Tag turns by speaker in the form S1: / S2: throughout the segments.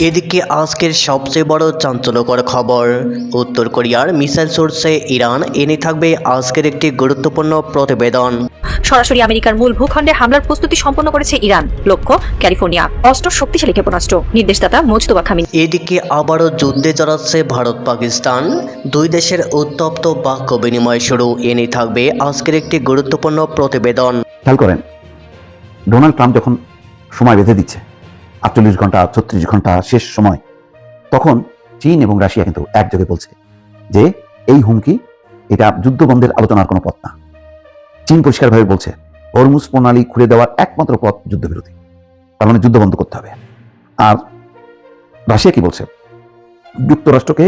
S1: এদিকে আজকের সবচেয়ে বড় চাঞ্চল্যকর খবর, উত্তর কোরিয়ার মিসাইল সোর্সে ইরান এনে থাকবে আজকের একটি গুরুত্বপূর্ণ প্রতিবেদন।
S2: সরাসরি আমেরিকার মূল ভূখণ্ডে হামলার প্রস্তুতি সম্পন্ন করেছে ইরান। লক্ষ্য ক্যালিফোর্নিয়া। অস্ত্র শক্তিশালী ক্ষেপণাস্ত্র। নির্দেশদাতা মুজতবা খামেনি।
S1: এদিকে আবারও যুদ্ধে জড়াচ্ছে ভারত পাকিস্তান, দুই দেশের উত্তপ্ত বাক্য বিনিময় শুরু। এনে থাকবে আজকের একটি গুরুত্বপূর্ণ প্রতিবেদন।
S3: খেয়াল করেন, ডোনাল্ড ট্রাম্প যখন সময় বেঁধে দিচ্ছে 48 ঘন্টা 36 ঘন্টা শেষ সময়, তখন চীন এবং রাশিয়া কিন্তু একযোগে বলছে যে এই হুমকি এটা যুদ্ধ বন্ধের আলোচনার কোনো পথ না। চীন পরিষ্কারভাবে বলছে হরমুজ প্রণালী খুলে দেওয়ার একমাত্র পথ যুদ্ধবিরতি, তার মানে যুদ্ধ বন্ধ করতে হবে। আর রাশিয়া কি বলছে, যুক্তরাষ্ট্রকে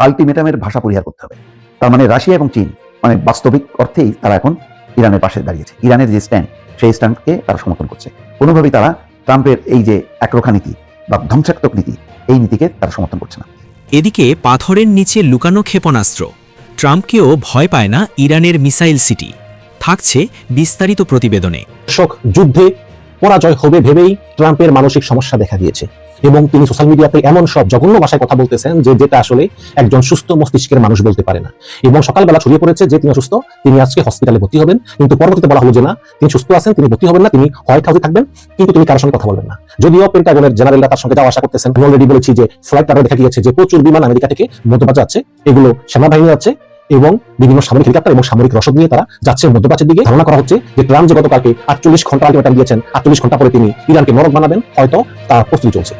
S3: আলটিমেটামের ভাষা পরিহার করতে হবে। তার মানে রাশিয়া এবং চীন মানে বাস্তবিক অর্থেই তারা এখন ইরানের পাশে দাঁড়িয়েছে। ইরানের যে স্ট্যান্ড, সেই স্ট্যান্ডকে তারা সমর্থন করছে। কোনোভাবেই তারা ট্রাম্পের এই যে একরোখা নীতি বা ধ্বংসাত্মক নীতি, এই নীতিকে তারা সমর্থন করছে না।
S4: এদিকে পাথরের নিচে লুকানো ক্ষেপণাস্ত্র, ট্রাম্পকেও ভয় পায় না ইরানের মিসাইল সিটি। থাকছে বিস্তারিত প্রতিবেদনে।
S5: যুদ্ধে পরাজয় হবে ভেবেই ট্রাম্পের মানসিক সমস্যা দেখা দিয়েছে এবং তিনি সোশ্যাল মিডিয়াতে এমন সব জঘন্য ভাষায় কথা বলতেছেন যেটা আসলে একজন সুস্থ মস্তিষ্কের মানুষ বলতে পারে না। এবং সকালবেলা ছড়িয়ে পড়েছে যে তিনি অসুস্থ, তিনি আজকে হসপিটালে ভর্তি হবেন, কিন্তু পরবর্তীতে বলা হলো যে না, তিনি সুস্থ আছেন, তিনি ভর্তি হবেন না, তিনি হোয়াইট হাউসে থাকবেন, কিন্তু তিনি কারোর সঙ্গে কথা বলবেন না। যদিও পেন্টাগনের জেনারেলরা তার সঙ্গে যাওয়া আশা করতেছেন। আমি অলরেডি বলেছি যে ফ্লাইট তারা দেখা গিয়েছে যে প্রচুর বিমান আমেরিকা থেকে মধ্যপ্রাচ্যে যাচ্ছে, এগুলো সেনাবাহিনী যাচ্ছে এবং বিভিন্ন সামরিক হেলিকপ্টার এবং সামরিক রসদ নিয়ে তারা যাচ্ছে মধ্যপ্রাচ্যের দিকে। ধারণা করা হচ্ছে যে ট্রাম্প যে গতকালকে 48 ঘন্টা আলটিমেটাম দিয়েছেন, 48 ঘন্টা পরে তিনি ইরানকে নরক বানাবেন, হয়তো তার প্রস্তুতি চলছে।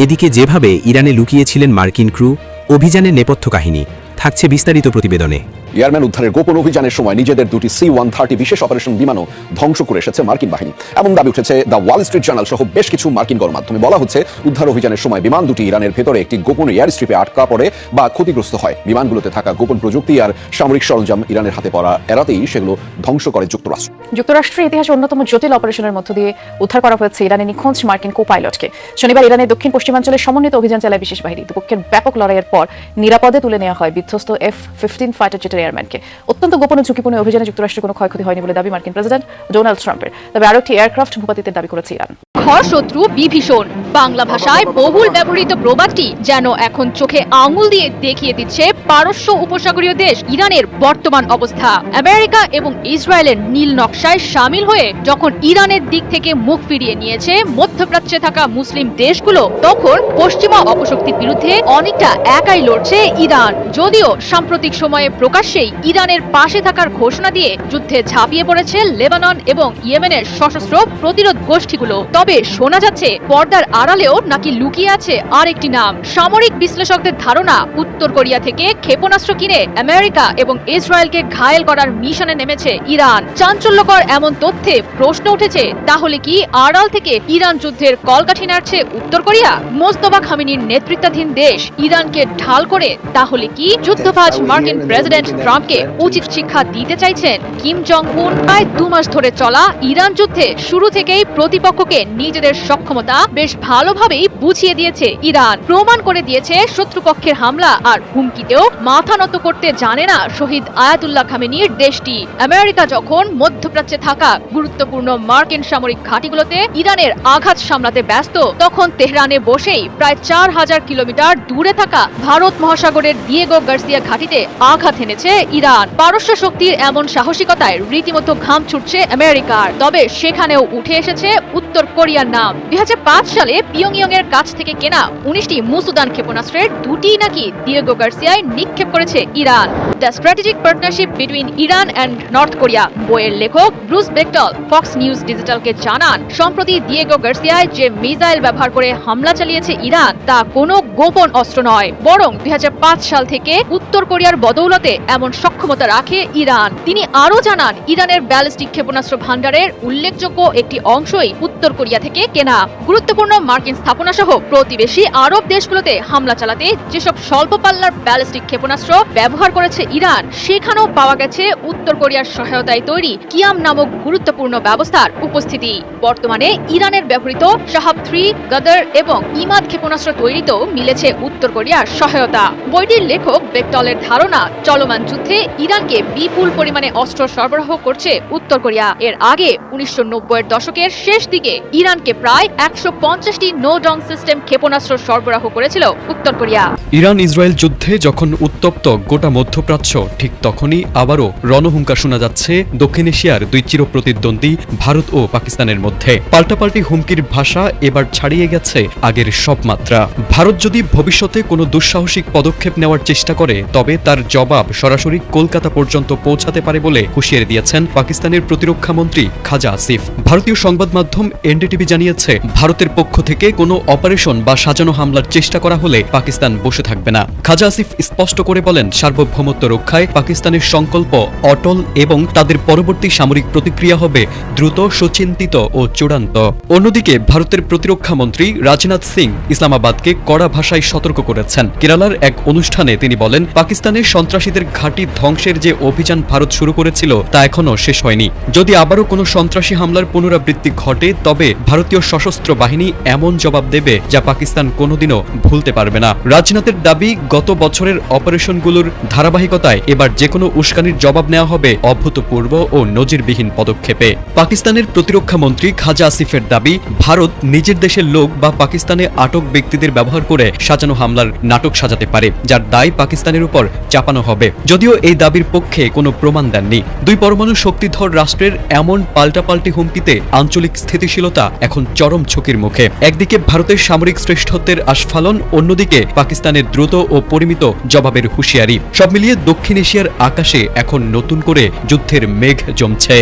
S4: এদিকে যেভাবে ইরানে লুকিয়েছিলেন মার্কিন ক্রু, অভিযানের নেপথ্য কাহিনী থাকছে বিস্তারিত প্রতিবেদনে।
S6: এয়ারম্যান উদ্ধারের গোপন অভিযানের সময় নিজেদের দুটি C-130 বিশেষ অপারেশন বিমানও ধ্বংস করে এসেছে মার্কিন বাহিনী, এমন দাবি উঠেছে দ্য ওয়াল স্ট্রিট জার্নাল সহ বেশ কিছু মার্কিন গণমাধ্যমে। বলা হচ্ছে উদ্ধার অভিযানের সময় বিমান দুটি ইরানের ভেতরে একটি গোপন এয়ার স্ট্রিপে আটকা পড়ে বা ক্ষতিগ্রস্ত হয়। বিমানগুলোতে থাকা গোপন প্রযুক্তি আর সামরিক সরঞ্জাম ইরানের হাতে পড়া এড়াতেই সেগুলো ধ্বংস করে যুক্তরাষ্ট্র।
S7: যুক্তরাষ্ট্রের ইতিহাসে অন্যতম জটিল অপারেশনের মধ্য দিয়ে উদ্ধার করা হয়েছে ইরানের নিখোঁজ মার্কিন কো পাইলটকে। শনিবার ইরানের দক্ষিণ পশ্চিমাঞ্চলে সমন্বিত অভিযান চালায় বিশেষ বাহিনী। দুপক্ষের ব্যাপক লড়াইয়ের পর নিরাপদে তুলে নেওয়া হয় বিধ্বস্ত F-15 ফাইটার জেটের এয়ারম্যানকে। অত্যন্ত গোপন ও ঝুঁকিপূর্ণ অভিযানে যুক্তরাষ্ট্রের কোনো ক্ষয়ক্ষতি হয়নি বলে দাবি মার্কিন প্রেসিডেন্ট ডোনাল্ড ট্রাম্পের। তবে আরও একটি এয়ারক্রাফট ভূপাতিতের দাবি করেছে ইরান।
S8: ঘরশত্রু বিভীষণ, বাংলা ভাষায় বহুল ব্যবহৃত প্রবাদটি যেন এখন চোখে আঙুল দিয়ে দেখিয়ে দিচ্ছে পারস্য উপসাগরীয় দেশ ইরানের বর্তমান অবস্থা। আমেরিকা এবং ইসরায়েলের নীল নকশায় সামিল হয়ে যখন ইরানের দিক থেকে মুখ ফিরিয়ে নিয়েছে মধ্যপ্রাচ্যে থাকা মুসলিম দেশগুলো, তখন পশ্চিমা অপশক্তির বিরুদ্ধে অনেকটা একাই লড়ছে ইরান। যদিও সাম্প্রতিক সময়ে প্রকাশ্যেই ইরানের পাশে থাকার ঘোষণা দিয়ে যুদ্ধে ঝাঁপিয়ে পড়েছে লেবানন এবং ইয়েমেনের সশস্ত্র প্রতিরোধ গোষ্ঠীগুলো। তবে শোনা যাচ্ছে পর্দার আড়ালেও নাকি লুকিয়ে আছে আরেকটি নাম। সামরিক বিশ্লেষকদের ধারণা, উত্তর কোরিয়া থেকে ক্ষেপণাস্ত্র কিনে আমেরিকা এবং ইসরায়েলকে ঘায়েল করার মিশনে নেমেছে ইরান। চাঞ্চল্যকর এমন তথ্যে প্রশ্ন উঠেছে, তাহলে কি আড়াল থেকে ইরান যুদ্ধের কলকাঠি নাড়ছে উত্তর কোরিয়া? মোস্তফা খামেনির নেতৃত্বাধীন দেশ ইরানকে ঢাল করে তাহলে কি যুদ্ধবাজ মার্কিন প্রেসিডেন্ট ট্রাম্পকে উচিত শিক্ষা দিতে চাইছেন কিম জং উন? প্রায় 2 মাস ধরে চলা ইরান যুদ্ধে শুরু থেকেই প্রতিপক্ষকে নিজেদের সক্ষমতা বেশ ভালোভাবেই বুঝিয়ে দিয়েছে ইরান। প্রমাণ করে দিয়েছে শত্রুপক্ষের হামলা আর হুমকিতেও মাথা নত করতে জানে না শহীদ আয়াতুল্লাহ খামেনির দেশটি। আমেরিকা যখন মধ্যপ্রাচ্যে থাকা গুরুত্বপূর্ণ মার্কিন সামরিক ঘাঁটিগুলোতে ইরানের আঘাত সামলাতে ব্যস্ত, তখন তেহরানে বসেই প্রায় 4000 কিলোমিটার দূরে থাকা ভারত মহাসাগরের দিয়েগো গার্সিয়া ঘাঁটিতে আঘাত এনেছে ইরান। পারস্য শক্তির এমন সাহসিকতায় রীতিমতো ঘাম ছুটছে আমেরিকার। তবে সেখানেও উঠে এসেছে উত্তর কোরিয়ার নাম। 2005 সালে পিয়ংইয়ং এর কাছ থেকে কেনা 19টি মুসুদান ক্ষেপণাস্ত্রের 2টি নাকি দিয়েগো গার্সিয়ায় নিক্ষেপ করেছে Iran. The strategic partnership between Iran and north Korea বইয়ের লেখক ব্রুস বেকটল ফক্স নিউজ ডিজিটালকে জানান, সম্প্রতি দিয়েগো গার্সিয়ায় যে মিসাইল ব্যবহার করে হামলা চালিয়েছে ইরান, তা কোনো গোপন অস্ত্র নয়, বরং 2005 সাল থেকে উত্তর কোরিয়ার বদৌলতে এমন সক্ষমতা রাখে ইরান। তিনি আরও জানান, ইরানের ব্যালিস্টিক ক্ষেপণাস্ত্র ভান্ডারের উল্লেখযোগ্য একটি অংশই উত্তর কোরিয়া থেকে কেনা। গুরুত্বপূর্ণ মার্কিন স্থাপনা সহ প্রতিবেশী আরব দেশগুলোতে হামলা চালাতে যেসব স্বল্প পাল্লার ব্যালিস্টিক ক্ষেপণাস্ত্র ব্যবহার করেছে ইরান, সেখানেও পাওয়া গেছে উত্তর কোরিয়ার সহায়তায় তৈরি কিয়াম নামক গুরুত্বপূর্ণ ব্যবস্থার উপস্থিতি। বর্তমানে ইরানের ব্যবহৃত শাহাব 3, গদর এবং ইমাদ ক্ষেপণাস্ত্র তৈরিতেও মিলেছে উত্তর কোরিয়ার সহায়তা। বইটির লেখক বেকটলের ধারণা, চলমান যুদ্ধে ইরানকে বিপুল পরিমাণে অস্ত্র সরবরাহ করছে উত্তর কোরিয়া। এর আগে 1990-এর দশকের শেষ দিকে থেকে ইরানকে প্রায় 150টি নো ডং সিস্টেম ক্ষেপণাস্ত্র সরবরাহ করেছিল উত্তর কোরিয়া।
S9: ইরান ইসরায়েল যুদ্ধে যখন উত্তপ্ত গোটা মধ্যপ্রাচ্য, ঠিক তখনই আবারও রণহুঙ্কার শোনা যাচ্ছে দক্ষিণ এশিয়ার দুই চিরপ্রতিদ্বন্দ্বী ভারত ও পাকিস্তানের মধ্যে। পাল্টাপাল্টি হুমকির ভাষা এবার ছাড়িয়ে গেছে আগের সব মাত্রা। ভারত যদি ভবিষ্যতে কোনো দুঃসাহসিক পদক্ষেপ নেওয়ার চেষ্টা করে তবে তার জবাব সরাসরি কলকাতা পর্যন্ত পৌঁছাতে পারে বলে হুঁশিয়ারি দিয়েছেন পাকিস্তানের প্রতিরক্ষা মন্ত্রী খাজা আসিফ। ভারতীয় সংবাদ মাধ্যম এনডিটিভি জানিয়েছে, ভারতের পক্ষ থেকে কোনো অপারেশন বা সাজানো হামলার চেষ্টা করা হলে পাকিস্তান বসে থাকবে না। খাজা আসিফ স্পষ্ট করে বলেন, সার্বভৌমত্ব রক্ষায় পাকিস্তানের সংকল্প অটল এবং তাদের পরবর্তী সামরিক প্রতিক্রিয়া হবে দ্রুত, সুচিন্তিত ও চূড়ান্ত। অন্যদিকে ভারতের প্রতিরক্ষা মন্ত্রী রাজনাথ সিং ইসলামাবাদকে কড়া ভাষায় সতর্ক করেছেন। কেরালার এক অনুষ্ঠানে তিনি বলেন, পাকিস্তানের সন্ত্রাসীদের ঘাঁটি ধ্বংসের যে অভিযান ভারত শুরু করেছিল তা এখনো শেষ হয়নি। যদি আবারও কোনো সন্ত্রাসী হামলার পুনরাবৃত্তি ঘটে তবে ভারতীয় সশস্ত্র বাহিনী এমন জবাব দেবে যা পাকিস্তান কোনোদিনও ভুলতে পারবে না। রাজনাথের দাবি, গত বছরের অপারেশনগুলোর ধারাবাহিকতায় এবার যেকোনো উস্কানির জবাব নেওয়া হবে অভূতপূর্ব ও নজিরবিহীন পদক্ষেপে। পাকিস্তানের প্রতিরক্ষা মন্ত্রী খাজা আসিফের দাবি, ভারত নিজের দেশের লোক বা পাকিস্তানে আটক ব্যক্তিদের ব্যবহার করে সাজানো হামলার নাটক সাজাতে পারে, যার দায় পাকিস্তানের উপর চাপানো হবে। যদিও এই দাবির পক্ষে কোনো প্রমাণ দেননি। দুই পরমাণু শক্তিধর রাষ্ট্রের এমন পাল্টাপাল্টি হুমকিতে আঞ্চলিক স্থিতিশীলতা এখন চরম ঝুঁকির মুখে। একদিকে ভারতের সামরিক শ্রেষ্ঠত্বের আস্ফালন, অন্যদিকে পাকিস্তানের দ্রুত ও পরিমিত জবাবের হুঁশিয়ারি। সব মিলিয়ে দক্ষিণ এশিয়ার আকাশে এখন নতুন করে যুদ্ধের মেঘ জমছে।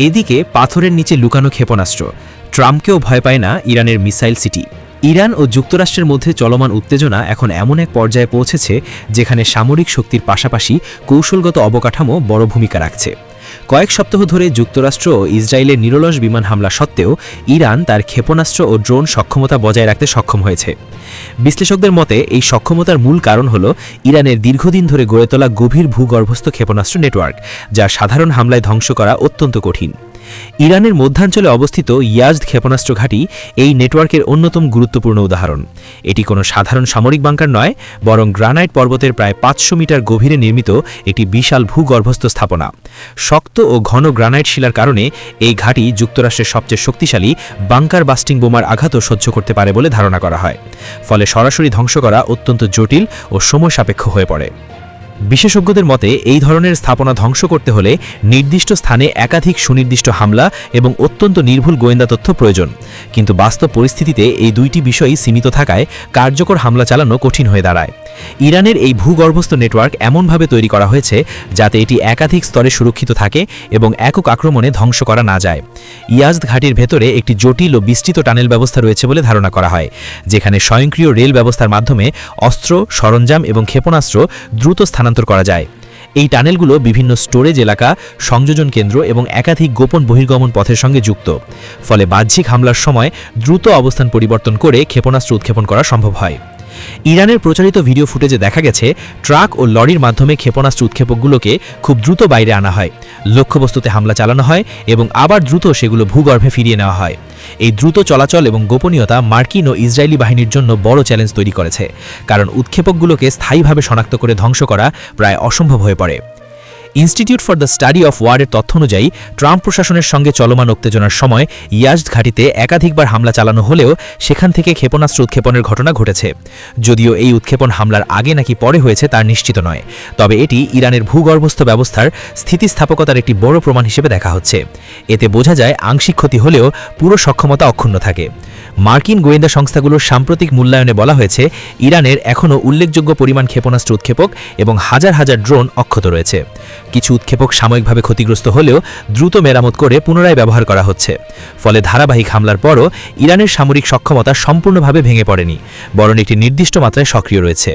S4: এদিকে পাথরের নিচে লুকানো ক্ষেপণাস্ত্র, ট্রাম্পকেও ভয় পায় না ইরানের মিসাইল সিটি। ইরান ও যুক্তরাষ্ট্রের মধ্যে চলমান উত্তেজনা এখন এমন এক পর্যায়ে পৌঁছেছে যেখানে সামরিক শক্তির পাশাপাশি কৌশলগত অবকাঠামো বড় ভূমিকা রাখছে। কয়েক সপ্তাহ ধরে যুক্তরাষ্ট্র ও ইসরায়েলের নিরলস বিমান হামলা সত্ত্বেও ইরান তার ক্ষেপণাস্ত্র ও ড্রোন সক্ষমতা বজায় রাখতে সক্ষম হয়েছে। বিশ্লেষকদের মতে এই সক্ষমতার মূল কারণ হল ইরানের দীর্ঘদিন ধরে গড়ে তোলা গভীর ভূগর্ভস্থ ক্ষেপণাস্ত্র নেটওয়ার্ক, যা সাধারণ হামলায় ধ্বংস করা অত্যন্ত কঠিন। ইরানের মধ্যাঞ্চলে অবস্থিত ইয়াজদ ক্ষেপণাস্ত্র ঘাঁটি এই নেটওয়ার্কের অন্যতম গুরুত্বপূর্ণ উদাহরণ। এটি কোনো সাধারণ সামরিক বাংকার নয়, বরং গ্রানাইট পর্বতের প্রায় 500 মিটার গভীরে নির্মিত একটি বিশাল ভূগর্ভস্থ স্থাপনা। শক্ত ও ঘন গ্রানাইট শিলার কারণে এই ঘাঁটি যুক্তরাষ্ট্রের সবচেয়ে শক্তিশালী বাংকার বাস্টিং বোমার আঘাতও সহ্য করতে পারে বলে ধারণা করা হয়। ফলে সরাসরি ধ্বংস করা অত্যন্ত জটিল ও সময় সাপেক্ষ হয়ে পড়ে। বিশেষজ্ঞদের মতে এই ধরনের স্থাপনা ধ্বংস করতে হলে নির্দিষ্ট স্থানে একাধিক সুনির্দিষ্ট হামলা এবং অত্যন্ত নির্ভুল গোয়েন্দা তথ্য প্রয়োজন। কিন্তু বাস্তব পরিস্থিতিতে এই দুইটি বিষয়ই সীমিত থাকায় কার্যকর হামলা চালানো কঠিন হয়ে দাঁড়ায়। ইরানের এই ভূগর্ভস্থ নেটওয়ার্ক এমনভাবে তৈরি করা হয়েছে যাতে এটি একাধিক স্তরে সুরক্ষিত থাকে এবং একক আক্রমণে ধ্বংস করা না যায়। ইয়াজদ ঘাটির ভেতরে একটি জটিল ও বিস্তৃত টানেল ব্যবস্থা রয়েছে বলে ধারণা করা হয়, যেখানে স্বয়ংক্রিয় রেল ব্যবস্থার মাধ্যমে অস্ত্র, সরঞ্জাম এবং ক্ষেপণাস্ত্র দ্রুত স্থানান্তর করা যায়। এই টানেলগুলো বিভিন্ন স্টোরেজ এলাকা, সংযোজন কেন্দ্র এবং একাধিক গোপন বহির্গমন পথের সঙ্গে যুক্ত। ফলে বাহ্যিক হামলার সময় দ্রুত অবস্থান পরিবর্তন করে ক্ষেপণাস্ত্র উৎক্ষেপণ করা সম্ভব হয়। ইরানের প্রচারিত ভিডিও ফুটেজে দেখা গেছে ট্রাক ও লরির মাধ্যমে ক্ষেপণাস্ত্র উৎক্ষেপকগুলোকে খুব দ্রুত বাইরে আনা হয়, লক্ষ্যবস্তুতে হামলা চালানো হয় এবং আবার দ্রুত সেগুলো ভূগর্ভে ফিরিয়ে নেওয়া হয়। এই দ্রুত চলাচল এবং গোপনীয়তা মার্কিন ও ইসরায়েলি বাহিনীর জন্য বড় চ্যালেঞ্জ তৈরি করেছে, কারণ উৎক্ষেপকগুলোকে স্থায়ীভাবে শনাক্ত করে ধ্বংস করা প্রায় অসম্ভব হয়ে পড়ে। Institute for the study of ওয়ারের তথ্য অনুযায়ী ট্রাম্প প্রশাসনের সঙ্গে চলমান উত্তেজনার সময় ইয়াজদ ঘাঁটিতে একাধিকবার হামলা চালানো হলেও সেখান থেকে ক্ষেপণাস্ত্র উৎক্ষেপণের ঘটনা ঘটেছে। যদিও এই উৎক্ষেপণ হামলার আগে নাকি পরে হয়েছে তার নিশ্চিত নয়, তবে এটি ইরানের ভূগর্ভস্থ ব্যবস্থার স্থিতিস্থাপকতার একটি বড় প্রমাণ হিসেবে দেখা হচ্ছে। এতে বোঝা যায় আংশিক ক্ষতি হলেও পুরো সক্ষমতা অক্ষুণ্ণ থাকে। মার্কিন গোয়েন্দা সংস্থাগুলোর সাম্প্রতিক মূল্যায়নে বলা হয়েছে ইরানের এখনও উল্লেখযোগ্য পরিমাণ ক্ষেপণাস্ত্র উৎক্ষেপক এবং হাজার হাজার ড্রোন অক্ষত রয়েছে। কিছু উৎক্ষেপক সাময়িকভাবে ক্ষতিগ্রস্ত হলেও দ্রুত মেরামত করে পুনরায় ব্যবহার করা হচ্ছে। ফলে ধারাবাহিক হামলার পরও ইরানের সামরিক সক্ষমতা সম্পূর্ণভাবে ভেঙে পড়েনি, বরং একটি নির্দিষ্ট মাত্রায় সক্রিয় রয়েছে।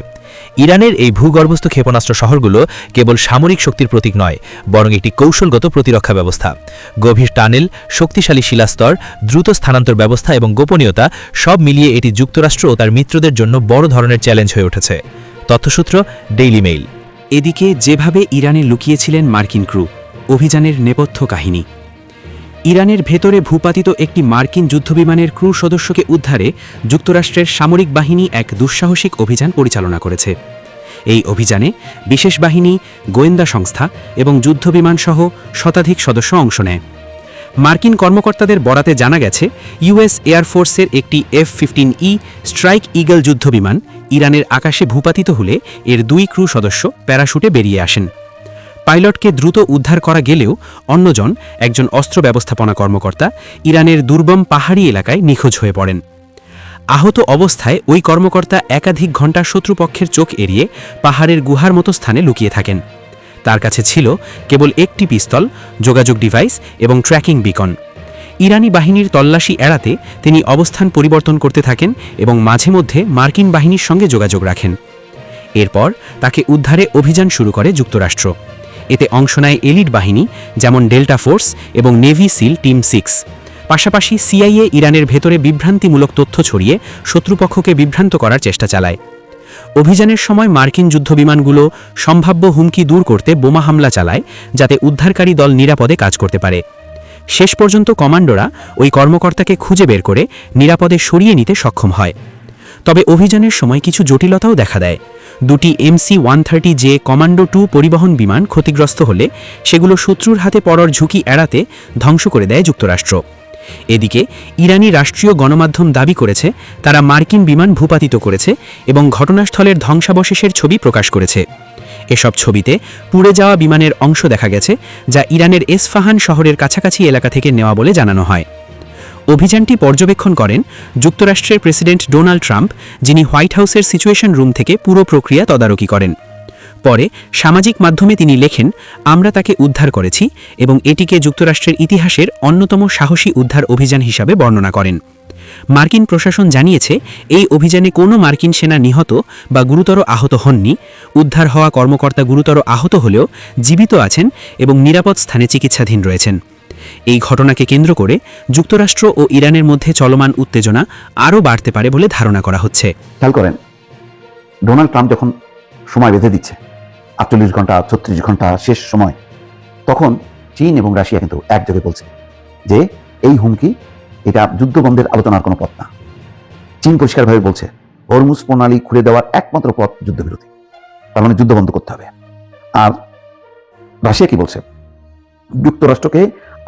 S4: ইরানের এই ভূগর্ভস্থ ক্ষেপণাস্ত্র শহরগুলো কেবল সামরিক শক্তির প্রতীক নয়, বরং একটি কৌশলগত প্রতিরক্ষা ব্যবস্থা। গভীর টানেল, শক্তিশালী শিলাস্তর, দ্রুত স্থানান্তর ব্যবস্থা এবং গোপনীয়তা সব মিলিয়ে এটি যুক্তরাষ্ট্র ও তার মিত্রদের জন্য বড় ধরনের চ্যালেঞ্জ হয়ে উঠেছে। তথ্যসূত্র ডেইলি মেইল।
S10: এদিকে যেভাবে ইরানে লুকিয়েছিলেন মার্কিন ক্রু, অভিযানের নেপথ্য কাহিনী। ইরানের ভেতরে ভূপাতিত একটি মার্কিন যুদ্ধবিমানের ক্রু সদস্যকে উদ্ধারে যুক্তরাষ্ট্রের সামরিক বাহিনী এক দুঃসাহসিক অভিযান পরিচালনা করেছে। এই অভিযানে বিশেষ বাহিনী, গোয়েন্দা সংস্থা এবং যুদ্ধবিমানসহ শতাধিক সদস্য অংশ নেয়। মার্কিন কর্মকর্তাদের বরাতে জানা গেছে ইউএস এয়ারফোর্সের একটি F-15E স্ট্রাইক ঈগল যুদ্ধবিমান ইরানের আকাশে ভূপাতিত হলে এর 2 ক্রু সদস্য প্যারাশুটে বেরিয়ে আসেন। পাইলটকে দ্রুত উদ্ধার করা গেলেও অন্যজন, একজন অস্ত্র ব্যবস্থাপনা কর্মকর্তা, ইরানের দুর্গম পাহাড়ি এলাকায় নিখোঁজ হয়ে পড়েন। আহত অবস্থায় ওই কর্মকর্তা একাধিক ঘণ্টা শত্রুপক্ষের চোখ এড়িয়ে পাহাড়ের গুহার মতো স্থানে লুকিয়ে থাকেন। তার কাছে ছিল কেবল একটি পিস্তল, যোগাযোগ ডিভাইস এবং ট্র্যাকিং বিকন। ইরানি বাহিনীর তল্লাশি এড়াতে তিনি অবস্থান পরিবর্তন করতে থাকেন এবং মাঝে মধ্যে মার্কিন বাহিনীর সঙ্গে যোগাযোগ রাখেন। এরপর তাকে উদ্ধারে অভিযান শুরু করে যুক্তরাষ্ট্র। এতে অংশ নেয় এলিট বাহিনী যেমন ডেল্টা ফোর্স এবং নেভি সিল টিম 6। পাশাপাশি সিআইএ ইরানের ভেতরে বিভ্রান্তিমূলক তথ্য ছড়িয়ে শত্রুপক্ষকে বিভ্রান্ত করার চেষ্টা চালায়। অভিযানের সময় মার্কিন যুদ্ধবিমানগুলো সম্ভাব্য হুমকি দূর করতে বোমা হামলা চালায়, যাতে উদ্ধারকারী দল নিরাপদে কাজ করতে পারে। শেষ পর্যন্ত কমান্ডোরা ওই কর্মকর্তাকে খুঁজে বের করে নিরাপদে সরিয়ে নিতে সক্ষম হয়। তবে অভিযানের সময় কিছু জটিলতাও দেখা দেয়। 2টি MC-130J কমান্ডো 2 পরিবহন বিমান ক্ষতিগ্রস্ত হলে সেগুলো শত্রুর হাতে পড়ার ঝুঁকি এড়াতে ধ্বংস করে দেয় যুক্তরাষ্ট্র। এদিকে ইরানি রাষ্ট্রীয় গণমাধ্যম দাবি করেছে তারা মার্কিন বিমান ভূপাতিত করেছে এবং ঘটনাস্থলের ধ্বংসাবশেষের ছবি প্রকাশ করেছে। এসব ছবিতে পুড়ে যাওয়া বিমানের অংশ দেখা গেছে, যা ইরানের এসফাহান শহরের কাছাকাছি এলাকা থেকে নেওয়া বলে জানানো হয়। অভিযানটি পর্যবেক্ষণ করেন যুক্তরাষ্ট্রের প্রেসিডেন্ট ডোনাল্ড ট্রাম্প, যিনি হোয়াইট হাউসের সিচুয়েশন রুম থেকে পুরো প্রক্রিয়া তদারকি করেন। পরে সামাজিক মাধ্যমে তিনি লেখেন, আমরা তাকে উদ্ধার করেছি এবং এটিকে যুক্তরাষ্ট্রের ইতিহাসের অন্যতম সাহসী উদ্ধার অভিযান হিসাবে বর্ণনা করেন। মার্কিন প্রশাসন জানিয়েছে এই অভিযানে কোনো মার্কিন সেনা নিহত বা গুরুতর আহত হননি। উদ্ধার হওয়া কর্মকর্তা গুরুতর আহত হলেও জীবিত আছেন এবং নিরাপদ স্থানে চিকিৎসাধীন রয়েছেন। এই ঘটনাকে কেন্দ্র করে যুক্তরাষ্ট্র ও ইরানের মধ্যে চলমান উত্তেজনা আরও বাড়তে পারে বলে ধারণা করা হচ্ছে।
S3: খেয়াল করেন, ডোনাল্ড ট্রাম্প যখন সময় বেঁধে দিচ্ছে 48 ঘন্টা 36 ঘন্টা শেষ সময়, তখন চীন এবং রাশিয়া কিন্তু একযোগে বলছে যে এই হুমকি এটা যুদ্ধবন্ধের আলোচনার কোনো পথ না। চীন পরিষ্কারভাবে বলছে হরমুজ প্রণালী খুলে দেওয়ার একমাত্র পথ যুদ্ধবিরতি, তার মানে যুদ্ধ বন্ধ করতে হবে। আর রাশিয়া কি বলছে, যুক্তরাষ্ট্রকে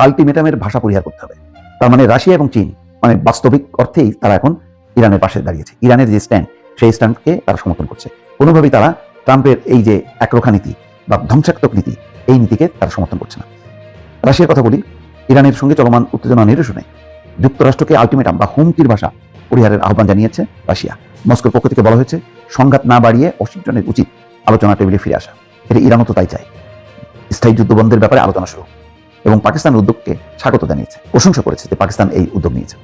S3: আলটিমেটামের ভাষা পরিহার করতে হবে। তার মানে রাশিয়া এবং চীন মানে বাস্তবিক অর্থেই তারা এখন ইরানের পাশে দাঁড়িয়েছে। ইরানের যে স্ট্যান্ড, সেই স্ট্যান্ডকে তারা সমর্থন করছে। কোনোভাবেই তারা ট্রাম্পের এই যে একরোখা নীতি বা ধ্বংসাত্মক নীতি, এই নীতিকে তারা সমর্থন করছে না। রাশিয়ার কথা বলি, ইরানের সঙ্গে চলমান উত্তেজনা নিরসনে যুক্তরাষ্ট্রকে আলটিমেটাম বা হুমকির ভাষা পরিহারের আহ্বান জানিয়েছে রাশিয়া। মস্কোর পক্ষ থেকে বলা হয়েছে সংঘাত না বাড়িয়ে ওয়াশিংটনের উচিত আলোচনা টেবিলে ফিরে আসা। এটা ইরানও তো তাই চায়, স্থায়ী যুদ্ধবন্ধের ব্যাপারে আলোচনা শুরু। এবং পাকিস্তানের উদ্যোগকে স্বাগত জানিয়েছে, প্রশংসা করেছে যে পাকিস্তান এই উদ্যোগ নিয়েছে।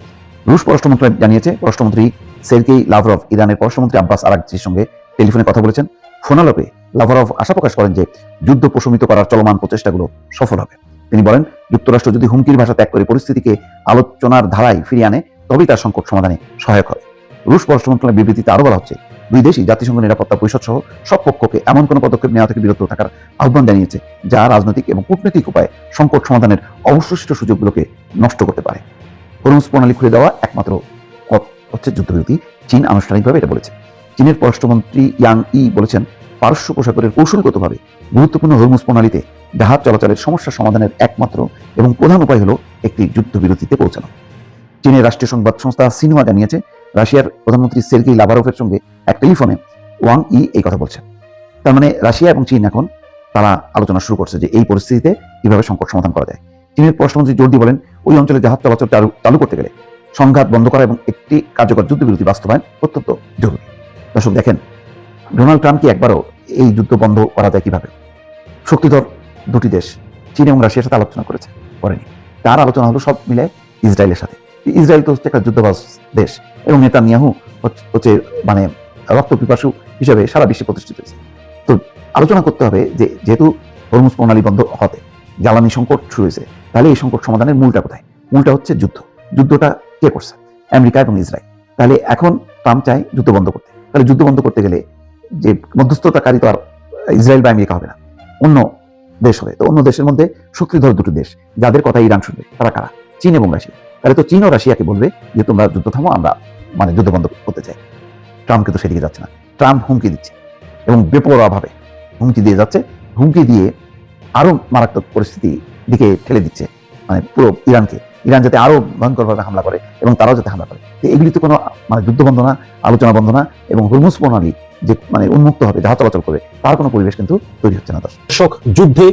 S3: রুশ পররাষ্ট্রমন্ত্রী জানিয়েছে, পররাষ্ট্রমন্ত্রী সের্গেই লাভরভ ইরানের পররাষ্ট্রমন্ত্রী আব্বাস আরাগচির সঙ্গে টেলিফোনে কথা বলেছেন। ফোনালাপে লাভরভ আশা প্রকাশ করেন যে যুদ্ধ প্রশমিত করার চলমান প্রচেষ্টাগুলো সফল হবে। তিনি বলেন, যুক্তরাষ্ট্র যদি হুমকির ভাষা ত্যাগ করে পরিস্থিতিকে আলোচনার ধারায় ফিরিয়ে আনে, তবেই তার সংকট সমাধানে সহায়ক হবে। রুশ পররাষ্ট্র মন্ত্রণালয়ের বিবৃতিতে আরও বলা হচ্ছে, দুই দেশই জাতিসংঘ নিরাপত্তা পরিষদ সহ সব পক্ষকে এমন কোনো পদক্ষেপ নেওয়া থেকে বিরত থাকার আহ্বান জানিয়েছে যা রাজনৈতিক এবং কূটনৈতিক উপায়ে সংকট সমাধানের অবশিষ্ট সুযোগগুলোকে নষ্ট করতে পারে। হরমুজ প্রণালী খুলে দেওয়া একমাত্র পথ হচ্ছে যুদ্ধবিরতি। চীন আনুষ্ঠানিকভাবে এটা বলেছে। চীনের পররাষ্ট্রমন্ত্রী ইয়াং ই বলেছেন, পারস্য উপসাগরের কৌশলগতভাবে গুরুত্বপূর্ণ হরমুজ প্রণালীতে জাহাজ চলাচলের সমস্যা সমাধানের একমাত্র এবং প্রধান উপায় হলো একটি যুদ্ধবিরতিতে পৌঁছানো। চীনের রাষ্ট্রীয় সংবাদ সংস্থা সিনহুয়া জানিয়েছে, রাশিয়ার প্রধানমন্ত্রী সের্গেই লাভারভের সঙ্গে এক টেলিফোনে ওয়াং ই এই কথা বলছেন। তার মানে রাশিয়া এবং চীন এখন তারা আলোচনা শুরু করছে যে এই পরিস্থিতিতে কিভাবে সংকট সমাধান করা যায়। চীনের পররাষ্ট্রমন্ত্রী জোর দিয়ে বলেন, ওই অঞ্চলে জাহাজ চলাচল চালু করতে গেলে সংঘাত বন্ধ করা এবং একটি কার্যকর যুদ্ধবিরতি বাস্তবায়ন অত্যন্ত জরুরি। দর্শক দেখেন, ডোনাল্ড ট্রাম্প কি একবারও এই যুদ্ধ বন্ধ করা যায় কিভাবে? শক্তিধর দুটি দেশ চীন এবং রাশিয়ার সাথে আলোচনা করেনি। তার আলোচনা হলো সব মিলে ইসরায়েলের সাথে। ইসরায়েল তো হচ্ছে একটা যুদ্ধবাজ দেশ এবং নেতানিয়াহু হচ্ছে মানে রক্ত পিপাসু হিসেবে সারা বিশ্বে প্রতিষ্ঠিত হয়েছে। তো আলোচনা করতে হবে যে যেহেতু হরমুজ প্রণালী বন্ধ হতে জ্বালানি সংকট শুরু হয়েছে, তাহলে এই সংকট সমাধানের মূলটা কোথায়? মূলটা হচ্ছে যুদ্ধ। যুদ্ধটা কে করছে? আমেরিকা এবং ইসরায়েল। তাহলে এখন ট্রাম্প চায় যুদ্ধ বন্ধ করতে। তাহলে যুদ্ধ বন্ধ করতে গেলে যে মধ্যস্থতাকারী তো আর ইসরায়েল বা আমেরিকা হবে না, অন্য দেশ হবে। তো অন্য দেশের মধ্যে শক্তিধর দুটো দেশ যাদের কথা ইরান শুনবে, তারা কারা? চীন এবং রাশিয়া। তাহলে তো চীন ও রাশিয়াকে বলবে যে তোমরা যুদ্ধ থামো, আমরা মানে যুদ্ধ বন্ধ করতে চাই। ট্রাম্প কিন্তু সেদিকে যাচ্ছে না। ট্রাম্প হুমকি দিচ্ছে এবং বেপরোয়াভাবে হুমকি দিয়ে যাচ্ছে। হুমকি দিয়ে আরো মারাত্মক পরিস্থিতি দিকে ঠেলে দিচ্ছে। মানে পুরো ইরান যাতে আরো ভয়ঙ্করভাবে হামলা করে এবং তারাও যাতে হামলা করে। তো এগুলি তো কোনো মানে যুদ্ধ বন্ধ না, আলোচনা বন্ধ না, এবং হরমুজ প্রণালী যে মানে উন্মুক্ত হবে, জাহাজ চলাচল করবে, তার কোনো পরিবেশ কিন্তু তৈরি হচ্ছে না।
S5: দর্শক, যুদ্ধে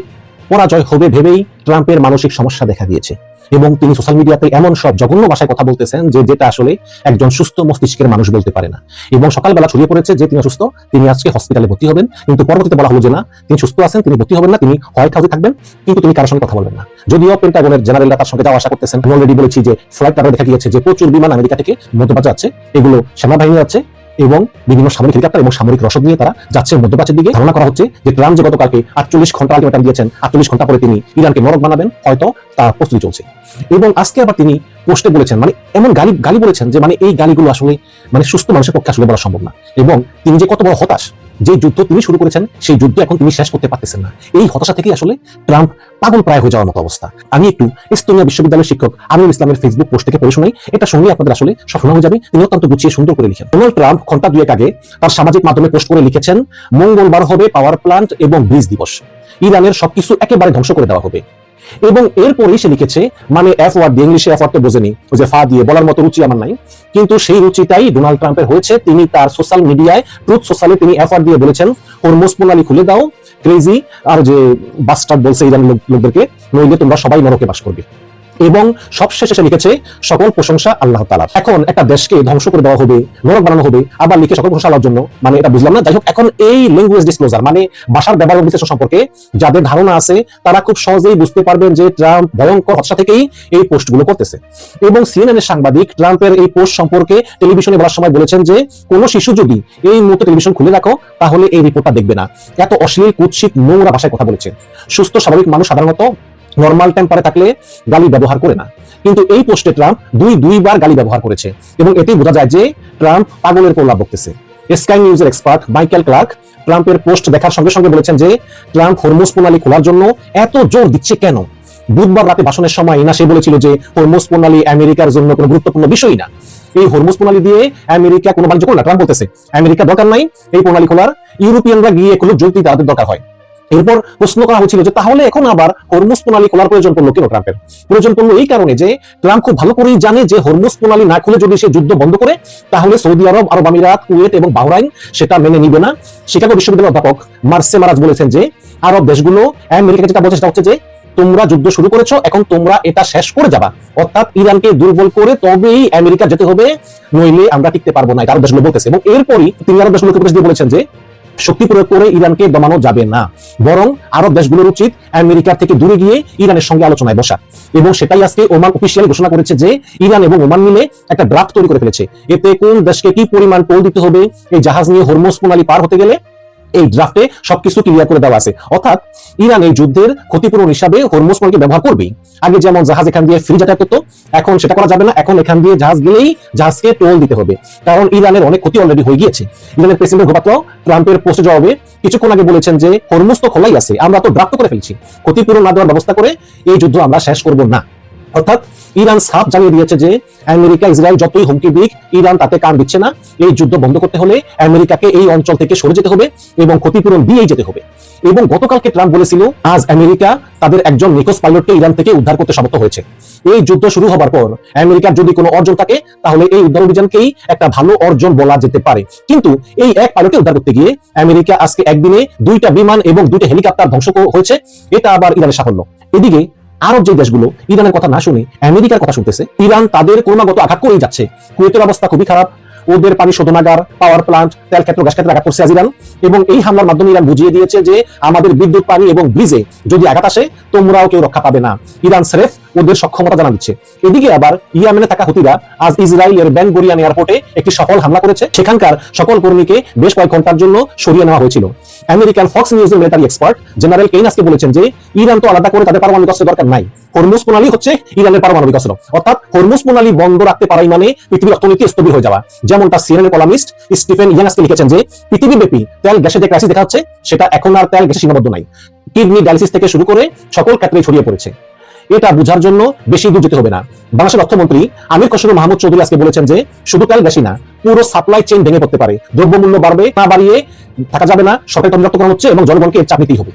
S5: পরাজয় হবে ভেবেই ট্রাম্পের মানসিক সমস্যা দেখা দিয়েছে এবং তিনি সোশ্যাল মিডিয়াতে এমন সব জঘন্য ভাষায় কথা বলতেছেন যেটা আসলে একজন সুস্থ মস্তিষ্কের মানুষ বলতে পারে না। এবং সকালবেলা ছড়িয়ে পড়েছে যে তিনি অসুস্থ, তিনি আজকে হসপিটালে ভর্তি হবেন, কিন্তু পরবর্তীতে বলা হলো যে না, তিনি সুস্থ আছেন, তিনি ভর্তি হবেন না, তিনি হোয়াইট হাউসে থাকবেন, কিন্তু তিনি কারোর সঙ্গে কথা বলবেন না। যদিও পেন্টাগনের জেনারেলরা তার সঙ্গে যাওয়া আশা করতেছেন। আমি অলরেডি বলেছি যে ফ্লাইট তারা দেখা গিয়েছে যে প্রচুর বিমান আমেরিকা থেকে মধ্যপ্রাচ্যে যাচ্ছে, এগুলো সেনাবাহিনী যাচ্ছে এবং বিভিন্ন সামরিক হেলিকপ্টার এবং সামরিক রসদ নিয়ে তারা যাচ্ছে মধ্যপ্রাচ্যের দিকে। ধারণা করা হচ্ছে যে ট্রাম্প যে গতকালকে 48 ঘন্টা আলটিমেটাম দিয়েছেন, 48 ঘন্টা পরে তিনি ইরানকে নরক বানাবেন, হয়তো তার প্রস্তুতি চলছে। এবং আজকে আবার তিনি পোস্টে বলেছেন, মানে এমন গালি বলেছেন যে মানে এই গালিগুলো আসলে মানে সুস্থ মানুষের পক্ষে আসলে বলা সম্ভব না। এবং তিনি যে কত বড় হতাশ, যে যুদ্ধ তিনি শুরু করেছেন সেই যুদ্ধ এখন তিনি শেষ করতে পারতেছেন না, এই হতাশা থেকে আসলে ট্রাম্প পাগল প্রায় হয়ে যাওয়ার মতো অবস্থা। আমি একটু এস্তোনিয়া বিশ্ববিদ্যালয়ের শিক্ষক আমিনুল ইসলামের ফেসবুক পোস্ট থেকে পড়ে শোনাই, এটা শুনলে আপনাদের আসলে সফল হয়ে যাবে। তিনি অত্যন্ত গুছিয়ে সুন্দর করে লিখেন। ডোনাল্ড ট্রাম্প ঘন্টা দুয়েক আগে তার সামাজিক মাধ্যমে পোস্ট করে লিখেছেন, মঙ্গলবার হবে পাওয়ার প্লান্ট এবং ব্রিজ দিবস, ইরানের সবকিছু একেবারে ধ্বংস করে দেওয়া হবে। এবং এরপরেই সে লিখেছে, মানে এফ ওয়ার্ড দিয়ে, ইংলিশে এফ ওয়ার্ড তো বোঝেনি, ওই যে ফা দিয়ে বলার মতো রুচি আমার নাই, কিন্তু সেই রুচিটাই ডোনাল্ড ট্রাম্পের হয়েছে। তিনি তার সোশ্যাল মিডিয়ায় ট্রুথ সোশ্যালে তিনি এফ ওয়ার্ড দিয়ে বলেছেন, হরমুজ প্রণালী খুলে দাও, ক্রেজি আর যে বাস্টার্ড বলছে ইরানি লোকদেরকে, নইলে তোমরা সবাই নরকে বাস করবে। এবং সবশেষে সে লিখেছে, সকল প্রশংসা আল্লাহ তাআলার। এখন একটা দেশকে ধ্বংস করে দেওয়া হবে, নরক বানানো হবে, আবার লিখে সকল প্রশংসা আল্লাহর জন্য, মানে এটা বুঝলাম না। যাই হোক, এখন এই ল্যাঙ্গুয়েজ ডিসক্লোজার মানে ভাষার ব্যবহার বিশ্লেষণ সম্পর্কে যাদের ধারণা আছে তারা খুব সহজেই বুঝতে পারবেন যে ট্রাম্প ভয়ঙ্কর হতাশা থেকেই এই পোস্টগুলো করতেছে। এবং সিএনএন এর সাংবাদিক ট্রাম্পের এই পোস্ট সম্পর্কে টেলিভিশনে বলার সময় বলেছেন যে কোনো শিশু যদি এই মুহূর্তে টেলিভিশন খুলে রাখো তাহলে এই রিপোর্টটা দেখবে না। এত অশ্লীল, কুৎসিত, নোংরা ভাষায় কথা বলেছে। সুস্থ স্বাভাবিক মানুষ সাধারণত নরমাল টেম্পারে থাকলে গালি ব্যবহার করে না, কিন্তু এই পোস্টে ট্রাম্প দুইবার গালি ব্যবহার করেছে এবং এতেই বোঝা যায় যে ট্রাম্প পাগলের প্রলাপ বকতেছে। স্কাই নিউজের এক্সপার্ট মাইকেল ক্লার্ক ট্রাম্পের পোস্ট দেখার সঙ্গে সঙ্গে বলেছেন যে ট্রাম্প হরমুজ প্রণালী খোলার জন্য এত জোর দিচ্ছে কেন? বুধবার রাতে ভাষণের সময় না সে বলেছিল যে হরমুজ প্রণালী আমেরিকার জন্য কোনো গুরুত্বপূর্ণ বিষয় না, এই হরমুজ প্রণালী দিয়ে আমেরিকা কোনো বাণিজ্য করে না। ট্রাম্প বলতেছে আমেরিকা দরকার নাই এই প্রণালী খোলার, ইউরোপিয়ানরা গিয়ে খুলে জ্বলতি তাদের দরকার হয়। এরপর প্রশ্ন করা হয়েছিল যে তাহলে এখন আবার হরমুজ প্রণালী খোলার প্রয়োজন পড়লো কেন ট্রাম্পের? প্রয়োজন পড়লো এই কারণে যে ট্রাম্প খুব ভালো করেই জানে যে হরমুজ প্রণালী না খুলে যদি সে যুদ্ধ বন্ধ করে তাহলে সৌদি আরব, আরব আমিরাত, কুয়েত এবং বাহরাইন সেটা মেনে নিবে না। শিকাগো বিশ্ববিদ্যালয়ের অধ্যাপক মার্সে মারাজ বলেছেন যে আরব দেশগুলো আমেরিকাকে যেটা বলছে সেটা হচ্ছে যে তোমরা যুদ্ধ শুরু করেছো, এখন তোমরা এটা শেষ করে যাবা, অর্থাৎ ইরানকে দুর্বল করে তবেই আমেরিকা যেতে হবে, নইলে আমরা টিকতে পারবো না, এটা আরব দেশগুলো বলতেছে। এবং এরপরই তিনি আরব দেশগুলোকে উপদেশ দিয়ে বলেছেন যে শক্তি প্রয়োগ করে ইরানকে দমানো যাবে না, বরং আরব দেশগুলোর উচিত আমেরিকার থেকে দূরে গিয়ে ইরানের সঙ্গে আলোচনায় বসা। এবং সেটাই আজকে ওমান অফিসিয়ালি ঘোষণা করেছে যে ইরান এবং ওমান মিলে একটা ড্রাফট তৈরি করে ফেলেছে। এতে কোন দেশকে কি পরিমাণ টোল দিতে হবে এই জাহাজ নিয়ে হরমুজ প্রণালী পার হতে গেলে এই ড্রাফটে সবকিছু ক্লিয়ার করে দেওয়া আছে। অর্থাৎ ইরান এই যুদ্ধের ক্ষতিপূরণ হিসাবে হরমুজ প্রণালী ব্যবহার করবেই। আগে যেমন জাহাজ এখান দিয়ে ফ্রি যাতায়াত করতো, এখন সেটা করা যাবে না, এখন এখান দিয়ে জাহাজ গেলেই জাহাজকে টোল দিতে হবে, কারণ ইরানের অনেক ক্ষতি অলরেডি হয়ে গিয়েছে। ইরানের প্রেসিডেন্ট মুখপাত্র ট্রাম্পের পোস্টে জবাবে কিছুক্ষণ আগে বলেছেন যে হরমুজ তো খোলাই আছে, আমরা তো ড্রাফট করে ফেলছি, ক্ষতিপূরণ না দেওয়ার ব্যবস্থা করে এই যুদ্ধ আমরা শেষ করব না। অর্থাৎ ইরান সাফ জানিয়ে দিয়েছে যে আমেরিকা ইসরায়েল যতই হুমকি দিক ইরান তাতে কান দিচ্ছে না। এই যুদ্ধ বন্ধ করতে হলে আমেরিকাকে এই অঞ্চল থেকে সরে যেতে হবে এবং ক্ষতিপূরণ দিয়েই যেতে হবে। এবং গতকালকে ট্রাম্প বলেছিল আজ আমেরিকা তাদের একজন নিখোঁজ পাইলটকে ইরান থেকে উদ্ধার করতে সমর্থ হয়েছে। এই যুদ্ধ শুরু হবার পর আমেরিকার যদি কোনো অর্জন থাকে তাহলে এই উদ্ধার অভিযানকেই একটা ভালো অর্জন বলা যেতে পারে। কিন্তু এই এক পাইলটকে উদ্ধার করতে গিয়ে আমেরিকা আজকে একদিনে 2টা বিমান এবং 2টা হেলিকপ্টার ধ্বংস হয়েছে, এটা আবার ইরানের সাফল্য। এদিকে আরব যে দেশগুলো ইরানের কথা না শুনে আমেরিকার কথা শুনতেছে, ইরান তাদের ক্রমাগত আঘাত করেই যাচ্ছে। কুয়েতের অবস্থা খুবই খারাপ, ওদের পানি শোধনাগার, পাওয়ার প্লান্ট, তেল ক্ষেত্র, গ্যাস ক্ষেত্রে আঘাত করছে আজ ইরান। এবং এই হামলার মাধ্যমে ইরান বুঝিয়ে দিয়েছে যে আমাদের বিদ্যুৎ, পানি এবং ব্রিজে যদি আঘাত আসে তোমরাও কেউ রক্ষা পাবে না। ইরান স্রেফ ওদের সক্ষমতা জানা দিচ্ছে। এদিকে আবার ইয়েমেনে থাকা হুতিরা আজ ইসরায়েলের বেন গুরিয়ন এয়ারপোর্টে একটি সফল হামলা করেছে। সেখানকার সকল কর্মীকে বেশ কয়েক ঘন্টার জন্য সরিয়ে নেওয়া হয়েছিল। আমেরিকান ফক্স নিউজের মিলিটারি এক্সপার্ট জেনারেল কেইন আজকে বলেছেন যে ইরান তো আলাদা করে তাদের পারমাণবিক অস্ত্রের দরকার নাই, হরমুজ প্রণালী হচ্ছে ইরানের পারমাণবিক অস্ত্র। অর্থাৎ হরমুজ প্রণালী বন্ধ রাখতে পারাই মানে পৃথিবীর অর্থনীতি স্থবির হয়ে যাওয়া। যেমনটা সিএনএন কলামিস্ট স্টিফেন ইয়াং আজকে লিখেছেন যে পৃথিবীব্যাপী তেল গ্যাসের যে ক্রাইসিস দেখা হচ্ছে সেটা এখন আর তেল গ্যাসে সীমাবদ্ধ নাই, কিডনি ডায়ালিসিস থেকে শুরু করে সকল ক্ষেত্রে ছড়িয়ে পড়েছে। এটা বোঝার জন্য বেশি দূর যেতে হবে না। বাংলাদেশের অর্থমন্ত্রী আমির খসরু মাহমুদ চৌধুরী আজকে বলেছেন যে শুধু তেল গ্যাসই না, পুরো সাপ্লাই চেইন ভেঙে পড়তে পারে, দ্রব্যমূল্য বাড়বে, না বাড়িয়ে থাকা যাবে না, সরকারি তদারক করা হচ্ছে এবং জনগণকে এর চাপ নিতেই হবে।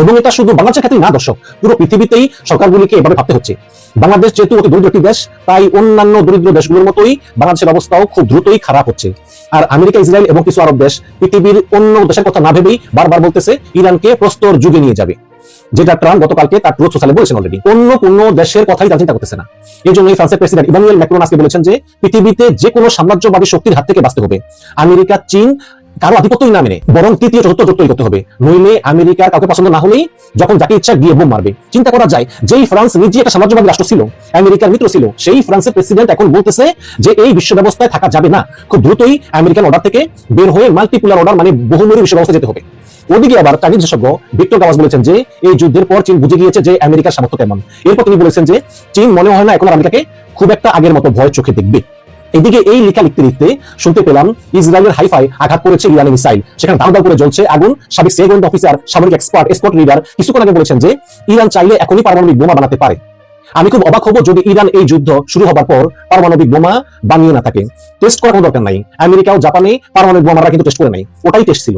S5: এবং এটা শুধু বাংলাদেশের ক্ষেত্রে না দর্শক, পুরো পৃথিবীতেই সরকারগুলিকে এভাবে ভাবতে হচ্ছে। বাংলাদেশ যেহেতু অতি দরিদ্র একটি দেশ, তাই অন্যান্য দরিদ্র দেশগুলোর মতোই বাংলাদেশের অবস্থাও খুব দ্রুতই খারাপ হচ্ছে। আর আমেরিকা, ইসরায়েল এবং কিছু আরব দেশ পৃথিবীর অন্য দেশের কথা না ভেবেই বারবার বলতেছে ইরানকে প্রস্তর যুগে নিয়ে যাবে, যেটা ট্রাম্প গতকালকে তার ট্রুথ সোশ্যালে বলেছেন অলরেডি। অন্য কোনো দেশের কথাই তারা চিন্তা করতেছে না। এই জন্যই ফ্রান্সের প্রেসিডেন্ট ইমানুয়েল ম্যাক্রন আজকে বলেছেন যে পৃথিবীতে যে কোনো সাম্রাজ্যবাদী শক্তির হাত থেকে বাঁচতে হবে। আমেরিকা, চীন কারো আধিপত্যই না মেনে বরং তৃতীয় চতুর্থ জোট তৈরি করতে হবে, নইলে আমেরিকার কাউকে পছন্দ না হলেই যখন যাকে ইচ্ছা গিয়ে বোম মারবে। চিন্তা করা যায়, যেই ফ্রান্স নিজে একটা সাম্রাজ্যবাদী রাষ্ট্র ছিল, আমেরিকার মিত্র ছিল, সেই ফ্রান্সের প্রেসিডেন্ট এখন বলতেছে যে এই বিশ্ব ব্যবস্থায় থাকা যাবে না, খুব দ্রুতই আমেরিকান অর্ডার থেকে বের হয়ে মাল্টিপুলার অর্ডার মানে বহুমুখী বিশ্ব ব্যবস্থা যেতে হবে। ওদিকে আবার চাইনিজ বিশেষজ্ঞ ভিক্টর গাওয়াস বলেছেন যে এই যুদ্ধের পর চীন বুঝে গিয়েছে যে আমেরিকার সামর্থ্য কেমন। এরপর তিনি বলেছেন যে চীন মনে হয় না এখন আমেরিকাকে খুব একটা আগের মতো ভয় চোখে দেখবে। এদিকে এই লেখা লিখতে লিখতে শুনতে পেলাম ইসরায়েলের হাইফাই আঘাত করেছে ইরানের মিসাইল, সেখানে দাউ দাউ করে জ্বলছে আগুন। সাবেক সিআইএ গোয়েন্দা অফিসার, সামরিক এক্সপার্ট, এসকর্ট লিডার কিছুক্ষণ আগে বলেছেন যে ইরান চাইলে এখনই পারমাণবিক বোমা বানাতে পারে। আমি খুব অবাক হব যদি ইরান এই যুদ্ধ শুরু হবার পর পারমাণবিক বোমা বানিয়ে না থাকে। টেস্ট করার কোনো দরকার নাই, আমেরিকা ও জাপানে পারমাণবিক বোমা কিন্তু টেস্ট করে নাই, ওটাই টেস্ট ছিল।